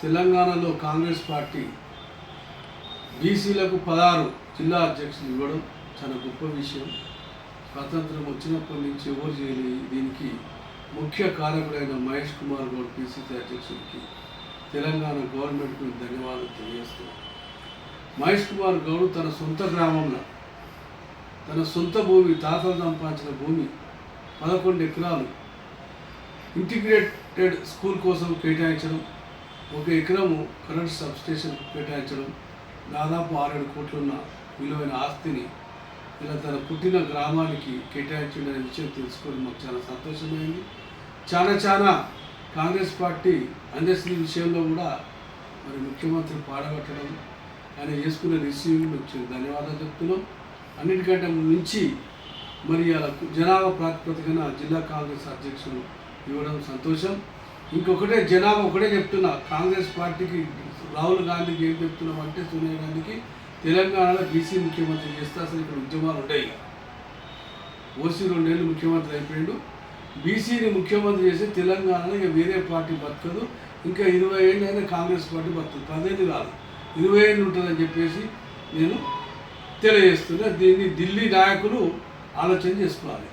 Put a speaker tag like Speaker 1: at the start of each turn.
Speaker 1: తెలంగాణలో కాంగ్రెస్ పార్టీ బీసీలకు 16 జిల్లా అధ్యక్షులు ఇవ్వడం చాలా గొప్ప విషయం. స్వాతంత్రం వచ్చినప్పటి నుంచి ఎవరు చేయలేదు. దీనికి ముఖ్య కారకుడైన మహేష్ కుమార్ గౌడ్ పిసిసి అధ్యక్షుడికి తెలంగాణ గవర్నమెంట్కు ధన్యవాదాలు తెలియజేస్తున్నాను. మహేష్ కుమార్ గౌడ్ తన సొంత గ్రామంలో తన సొంత భూమి, తాతలు సంపాదించిన భూమి 11 ఎకరాలు ఇంటిగ్రేటెడ్ స్కూల్ కోసం కేటాయించడం, 1 ఎకరము కరెంట్ సబ్స్టేషన్ కేటాయించడం, దాదాపు 6-7 కోట్లున్న విలువైన ఆస్తిని ఇలా తన పుట్టిన గ్రామానికి కేటాయించడం అనే విషయం తెలుసుకొని మాకు చాలా సంతోషమైంది. చాలా కాంగ్రెస్ పార్టీ అందశ్రీ విషయంలో కూడా మరి ముఖ్యమంత్రి పాడగట్టడం, ఆయన చేసుకునే రిసీవింగ్ వచ్చి ధన్యవాదాలు చెప్తున్నాం. అన్నిటికంటే మించి మరి అలా జనాభా ప్రాతిపదికన జిల్లా కాంగ్రెస్ అధ్యక్షులు ఇవ్వడం సంతోషం. ఇంకొకటే జనాభా ఒకటే చెప్తున్నా, కాంగ్రెస్ పార్టీకి రాహుల్ గాంధీకి ఏం చెప్తున్నాం అంటే, సోనియా గాంధీకి తెలంగాణలో బీసీ ముఖ్యమంత్రి చేస్తే అసలు ఇక్కడ ఉద్యమాలు ఉంటాయి. ఓసీ 2 ఏళ్ళు ముఖ్యమంత్రి అయిపోయాడు. బీసీని ముఖ్యమంత్రి చేస్తే తెలంగాణలో ఇక వేరే పార్టీ బతకదు. ఇంకా 20 ఏళ్ళు అయినా కాంగ్రెస్ పార్టీ బతకదు, 10 ఏళ్ళు కాదు 20 ఏళ్ళు ఉంటుందని చెప్పేసి నేను తెలియజేస్తున్నా. దీన్ని ఢిల్లీ నాయకులు ఆలోచన చేసుకోవాలి.